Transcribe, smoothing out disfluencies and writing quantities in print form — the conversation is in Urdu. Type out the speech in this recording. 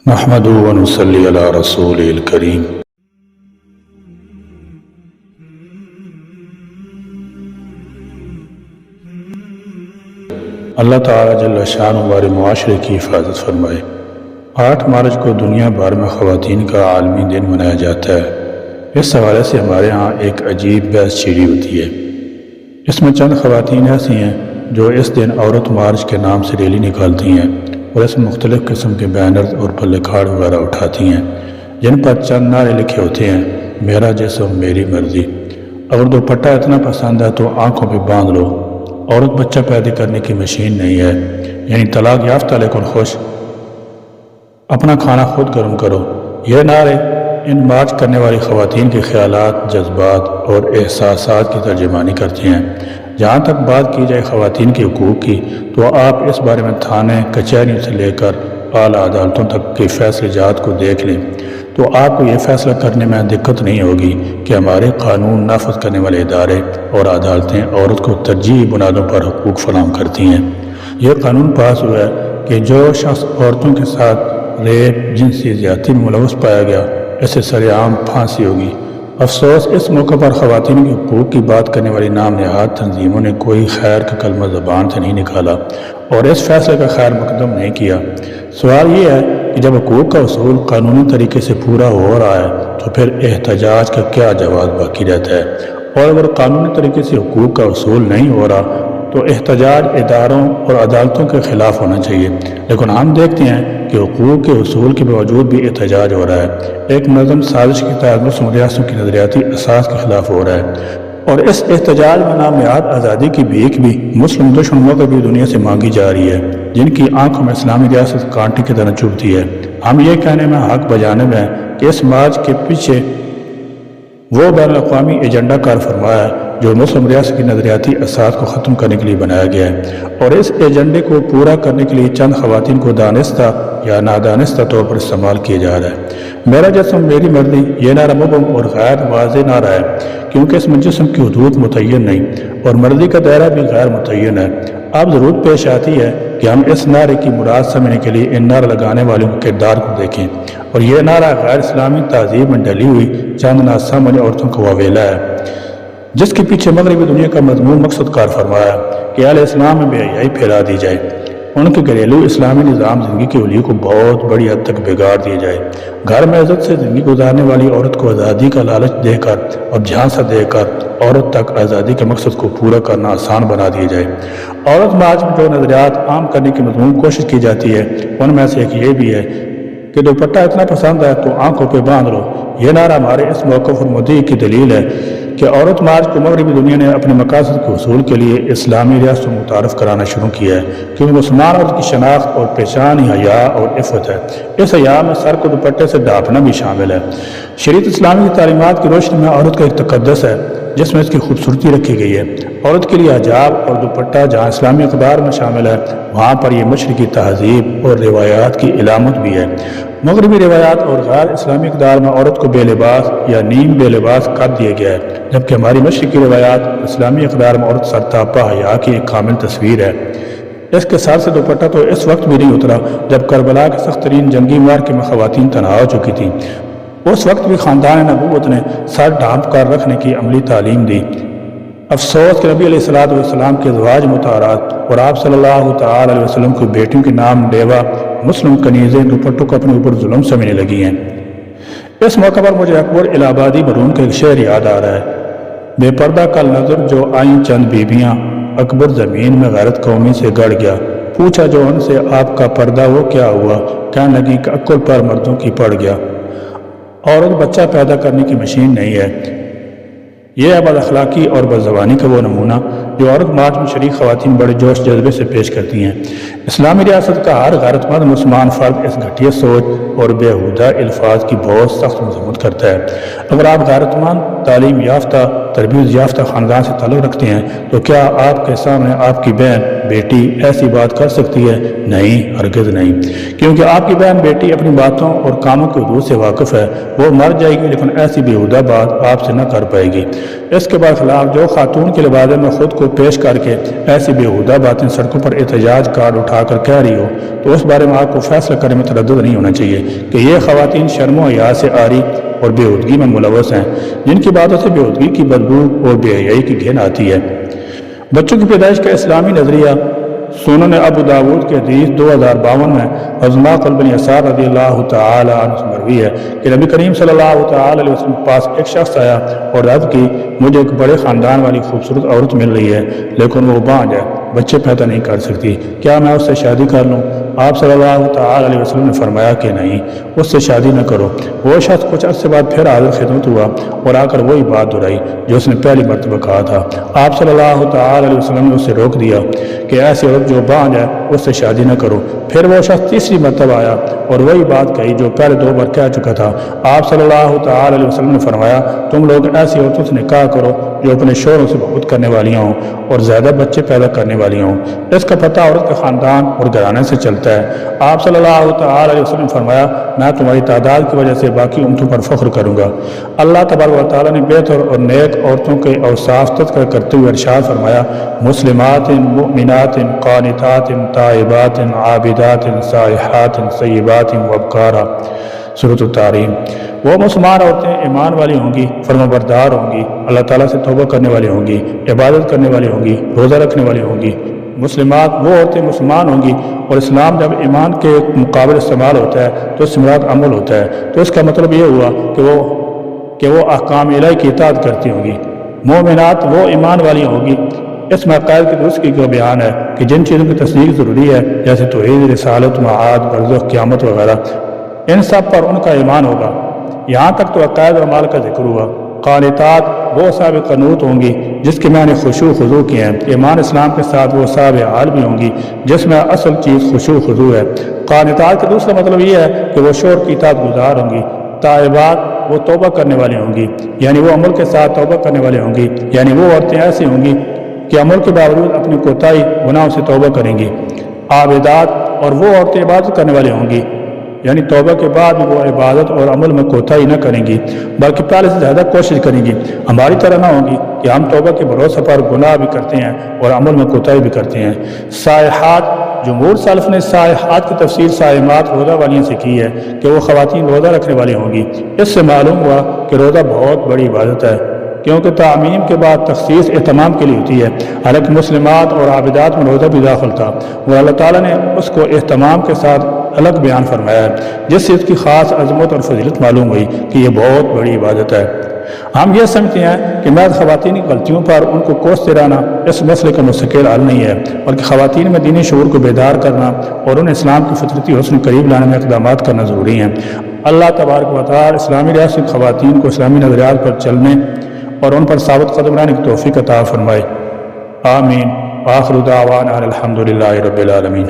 نحمدہ و نصلی علی رسول الکریم۔ اللہ تعالیٰ جل شانہ ہمارے معاشرے کی حفاظت فرمائے۔ 8 مارچ کو دنیا بھر میں خواتین کا عالمی دن منایا جاتا ہے۔ اس حوالے سے ہمارے ہاں ایک عجیب بحث چھڑی ہوتی ہے۔ اس میں چند خواتین ایسی ہیں جو اس دن عورت مارچ کے نام سے ریلی نکالتی ہیں اور اس میں مختلف قسم کے بینرز اور پلے کھاڑ وغیرہ اٹھاتی ہیں جن پر چند نعرے لکھے ہوتے ہیں: میرا جسم میری مرضی، اگر دوپٹہ اتنا پسند ہے تو آنکھوں پہ باندھ لو، عورت بچہ پیدا کرنے کی مشین نہیں ہے، یعنی طلاق یافتہ لیکن خوش، اپنا کھانا خود گرم کرو۔ یہ نعرے ان مارچ کرنے والی خواتین کے خیالات، جذبات اور احساسات کی ترجمانی کرتے ہیں۔ جہاں تک بات کی جائے خواتین کے حقوق کی تو آپ اس بارے میں تھانے، کچہریوں سے لے کر اعلیٰ عدالتوں تک کے فیصلے جات کو دیکھ لیں تو آپ کو یہ فیصلہ کرنے میں دقت نہیں ہوگی کہ ہمارے قانون نافذ کرنے والے ادارے اور عدالتیں عورت کو ترجیحی بنیادوں پر حقوق فراہم کرتی ہیں۔ یہ قانون پاس ہوا ہے کہ جو شخص عورتوں کے ساتھ ریپ، جنسی زیادتی میں ملوث پایا گیا، اسے سر عام پھانسی ہوگی۔ افسوس اس موقع پر خواتین کے حقوق کی بات کرنے والی نام نہاد تنظیموں نے کوئی خیر کا کلمہ زبان سے نہیں نکالا اور اس فیصلے کا خیر مقدم نہیں کیا۔ سوال یہ ہے کہ جب حقوق کا اصول قانونی طریقے سے پورا ہو رہا ہے تو پھر احتجاج کا کیا جواز باقی رہتا ہے؟ اور اگر قانونی طریقے سے حقوق کا اصول نہیں ہو رہا تو احتجاج اداروں اور عدالتوں کے خلاف ہونا چاہیے، لیکن ہم دیکھتے ہیں کہ حقوق کے اصول کے باوجود بھی احتجاج ہو رہا ہے، ایک منظم سازش کے تحت مسلم ریاستوں کی نظریاتی اساس کے خلاف ہو رہا ہے، اور اس احتجاج میں نامنہاد آزادی کی بھیک بھی مسلم دشمن مغربی دنیا سے مانگی جا رہی ہے جن کی آنکھوں میں اسلامی ریاست کانٹے کی طرح چبھتی ہے۔ ہم یہ کہنے میں حق بجانب ہیں کہ اس مارچ کے پیچھے وہ بین الاقوامی ایجنڈا کار فرمایا ہے جو مسلم ریاست کی نظریاتی اساس کو ختم کرنے کے لیے بنایا گیا ہے، اور اس ایجنڈے کو پورا کرنے کے لیے چند خواتین کو دانستہ یا نادانستہ طور پر استعمال کیا جا رہا ہے۔ میرا جسم میری مرضی یہ نعرہ مبہم اور غیر واضح نعرہ ہے کیونکہ اس میں جسم کی حدود متعین نہیں اور مرضی کا دائرہ بھی غیر متعین ہے۔ اب ضرورت پیش آتی ہے کہ ہم اس نعرے کی مراد سمجھنے کے لیے ان نعرہ لگانے والوں کے کردار کو دیکھیں، اور یہ نعرہ غیر اسلامی تہذیب میں ڈلی ہوئی چند ناسمجھ عورتوں کا واویلا ہے جس کے پیچھے مغربی دنیا کا مضمون مقصد کار فرمایا کہ اہل اسلام میں بے حیائی پھیلا دی جائے، ان کے گھریلو اسلامی نظام زندگی کے حلیے کو بہت بڑی حد تک بگاڑ دیا جائے، گھر میں عزت سے زندگی گزارنے والی عورت کو آزادی کا لالچ دے کر اور جھانسا دے کر عورت تک آزادی کے مقصد کو پورا کرنا آسان بنا دیا جائے۔ عورت مارچ میں جو نظریات عام کرنے کی مضمون کوشش کی جاتی ہے ان میں سے ایک یہ بھی ہے کہ دوپٹہ اتنا پسند ہے تو آنکھوں پہ باندھ لو۔ یہ نعرہ ہمارے اس موقف اور مدعی کی دلیل ہے کہ عورت مارچ کو مغربی دنیا نے اپنے مقاصد کے حصول کے لیے اسلامی ریاستوں میں متعارف کرانا شروع کیا ہے، کیونکہ مسلمان عورت کی شناخت اور پہچان ہی حیا اور عفت ہے۔ اس حیا میں سر کو دوپٹے سے ڈھانپنا بھی شامل ہے۔ شریعت اسلامی کی تعلیمات کی روشنی میں عورت کا ایک تقدس ہے جس میں اس کی خوبصورتی رکھی گئی ہے۔ عورت کے لیے حجاب اور دوپٹہ جہاں اسلامی اقدار میں شامل ہے وہاں پر یہ مشرقی تہذیب اور روایات کی علامت بھی ہے۔ مغربی روایات اور غیر اسلامی اقدار میں عورت کو بے لباس یا نیم بے لباس کر دیا گیا ہے، جبکہ ہماری مشرقی روایات اسلامی اقدار میں عورت سرتاپا حیا کی ایک کامل تصویر ہے۔ اس کے سر سے دوپٹہ تو اس وقت بھی نہیں اترا جب کربلا کے سخت ترین جنگی معرکے میں خواتین تنہا ہو چکی تھیں، اس وقت بھی خاندان نبوت نے سر ڈھانپ کر رکھنے کی عملی تعلیم دی۔ افسوس کہ نبی علیہ السلام کے ازواج مطہرات اور آپ صلی اللہ تعالی علیہ وسلم کی بیٹیوں کے نام ڈیوا مسلم کنیزیں دوپٹوں کو اپنے اوپر ظلم سمجھنے لگی ہیں۔ اس موقع پر مجھے اکبر الہ آبادی مرحوم کا ایک شعر یاد آ رہا ہے: بے پردہ کل نظر جو آئیں چند بیبیاں، اکبر زمین میں غیرت قومی سے گڑ گیا، پوچھا جو ان سے آپ کا پردہ وہ کیا ہوا، کہنے لگی کہ عقل پر مردوں کی پڑ گیا۔ عورت بچہ پیدا کرنے کی مشین نہیں ہے۔ یہ ہے بد اخلاقی اور بد زبانی کا وہ نمونہ جو عورت مارچ میں شریک خواتین بڑے جوش جذبے سے پیش کرتی ہیں۔ اسلامی ریاست کا ہر غیرت مند مسلمان فرد اس گھٹیا سوچ اور بیہودہ الفاظ کی بہت سخت مذمت کرتا ہے۔ اگر آپ غیرت مند تعلیم یافتہ تربیت یافتہ خاندان سے تعلق رکھتے ہیں تو کیا آپ کے سامنے آپ کی بہن بیٹی ایسی بات کر سکتی ہے؟ نہیں، ہرگز نہیں، کیونکہ آپ کی بہن بیٹی اپنی باتوں اور کاموں کے حدود سے واقف ہے۔ وہ مر جائے گی لیکن ایسی بیہودہ بات آپ سے نہ کر پائے گی۔ اس کے برخلاف جو خاتون کے لبادے میں خود کو پیش کر کے ایسی بیہودہ باتیں سڑکوں پر احتجاج کارڈ اٹھا کر کہہ رہی ہو تو اس بارے میں آپ کو فیصلہ کرنے میں تردد نہیں ہونا چاہیے کہ یہ خواتین شرم و حیا سے عاری اور بےہودگی میں ملوث ہیں، جن کی باتوں سے بےہودگی کی بدبو اور بے حیائی کی گھن آتی ہے۔ بچوں کی پیدائش کا اسلامی نظریہ سنن ابو داود کے حدیث 2052 میں عظما قلب یسار رضی اللہ تعالی عنہ سے مروی ہے کہ نبی کریم صلی اللہ تعالی علیہ وسلم کے پاس ایک شخص آیا اور عرض کی، مجھے ایک بڑے خاندان والی خوبصورت عورت مل رہی ہے لیکن وہ بانجھ ہے، بچے پیدا نہیں کر سکتی، کیا میں اس سے شادی کر لوں؟ آپ صلی اللہ تعالی علیہ وسلم نے فرمایا کہ نہیں، اس سے شادی نہ کرو۔ وہ شخص کچھ عرصے بعد پھر حاضر خدمت ہوا اور آ کر وہی بات دہرائی جو اس نے پہلی مرتبہ کہا تھا۔ آپ صلی اللہ تعالی علیہ وسلم نے اسے روک دیا کہ ایسی عورت جو بانجھ ہے اس سے شادی نہ کرو۔ پھر وہ شخص تیسری مرتبہ آیا اور وہی بات کہی جو پہلے 2 بار کہہ چکا تھا۔ آپ صلی اللہ تعالی علیہ وسلم نے فرمایا، تم لوگ ایسی عورتوں سے نکاح کرو جو اپنے شوہروں سے بغض کرنے والی ہوں اور زیادہ بچے پیدا کرنے والی ہوں۔ اس کا پتہ عورت کے خاندان اور گھرانے سے چلتا ہے۔ آپ صلی اللہ تعالی علیہ وسلم نے فرمایا، میں تمہاری تعداد کی وجہ سے باقی امتوں پر فخر کروں گا۔ اللہ تبارک و تعالیٰ نے بہتر اور نیک عورتوں کے اوصاف تذکر کرتے ہوئے ارشاد فرمایا، مسلمات مؤمنات قانتات تائبات عابدات سائحات سیبات وابکارا۔ سورۃ التحریم۔ وہ مسلمان عورتیں ایمان والی ہوں گی، فرمانبردار ہوں گی، اللہ تعالیٰ سے توبہ کرنے والی ہوں گی، عبادت کرنے والی ہوں گی، روزہ رکھنے والی ہوں گی۔ مسلمات وہ عورتیں مسلمان ہوں گی، اور اسلام جب ایمان کے مقابل استعمال ہوتا ہے تو اس سے مراد عمل ہوتا ہے، تو اس کا مطلب یہ ہوا کہ وہ احکام الہی کی اطاعت کرتی ہوں گی۔ مومنات وہ ایمان والی ہوں گی۔ اس میں عقائد کی درستگی کا بیان ہے کہ جن چیزوں کی تصدیق ضروری ہے جیسے توحید، رسالت، معاد، برزخ، قیامت وغیرہ، ان سب پر ان کا ایمان ہوگا۔ یہاں تک تو عقائد و اعمال کا ذکر ہوا۔ قانتات وہ صاحب قنوت ہوں گی جس کے معنی خشوع خضوع کے ہیں۔ ایمان اسلام کے ساتھ وہ صاحب حال بھی ہوں گی جس میں اصل چیز خشوع خضوع ہے۔ قانتات کا دوسرا مطلب یہ ہے کہ وہ شوہر کی اطاعت گزار ہوں گی۔ تائبات وہ توبہ کرنے والی ہوں گی، یعنی وہ عمل کے ساتھ توبہ کرنے والی ہوں گی، یعنی وہ عورتیں ایسی ہوں گی کہ عمل کے باوجود اپنی کوتاہی گناہوں سے توبہ کریں گی۔ عابدات اور وہ عورتیں عبادت کرنے والی ہوں گی، یعنی توبہ کے بعد بھی وہ عبادت اور عمل میں کوتاہی نہ کریں گی بلکہ پہلے سے زیادہ کوشش کریں گی۔ ہماری طرح نہ ہوں گی کہ ہم توبہ کے بھروسے پر گناہ بھی کرتے ہیں اور عمل میں کوتاہی بھی کرتے ہیں۔ سائحات، جمہور سلف نے سائحات کی تفسیر صائمات روزہ والیوں سے کی ہے کہ وہ خواتین روزہ رکھنے والی ہوں گی۔ اس سے معلوم ہوا کہ روزہ بہت بڑی عبادت ہے، کیونکہ تعمیم کے بعد تخصیص اہتمام کے لیے ہوتی ہے۔ حالانکہ مسلمات اور عابدات میں روزہ بھی داخل تھا، وہ اللہ تعالیٰ نے اس کو اہتمام کے ساتھ الگ بیان فرمایا ہے، جس سے اس کی خاص عظمت اور فضیلت معلوم ہوئی کہ یہ بہت بڑی عبادت ہے۔ ہم یہ سمجھتے ہیں کہ محض خواتین کی غلطیوں پر ان کو کوستے رہنا اس مسئلے کا مستقل حل نہیں ہے، بلکہ خواتین میں دینی شعور کو بیدار کرنا اور انہیں اسلام کی فطرتی حسن قریب لانے میں اقدامات کرنا ضروری ہیں۔ اللہ تبارک و تعالی اسلامی ریاست کی خواتین کو اسلامی نظریات پر چلنے اور ان پر ثابت قدم رہنے کی توفیق عطا فرمائے۔ آمین۔ آخر دعوانا الحمدللہ رب العالمین۔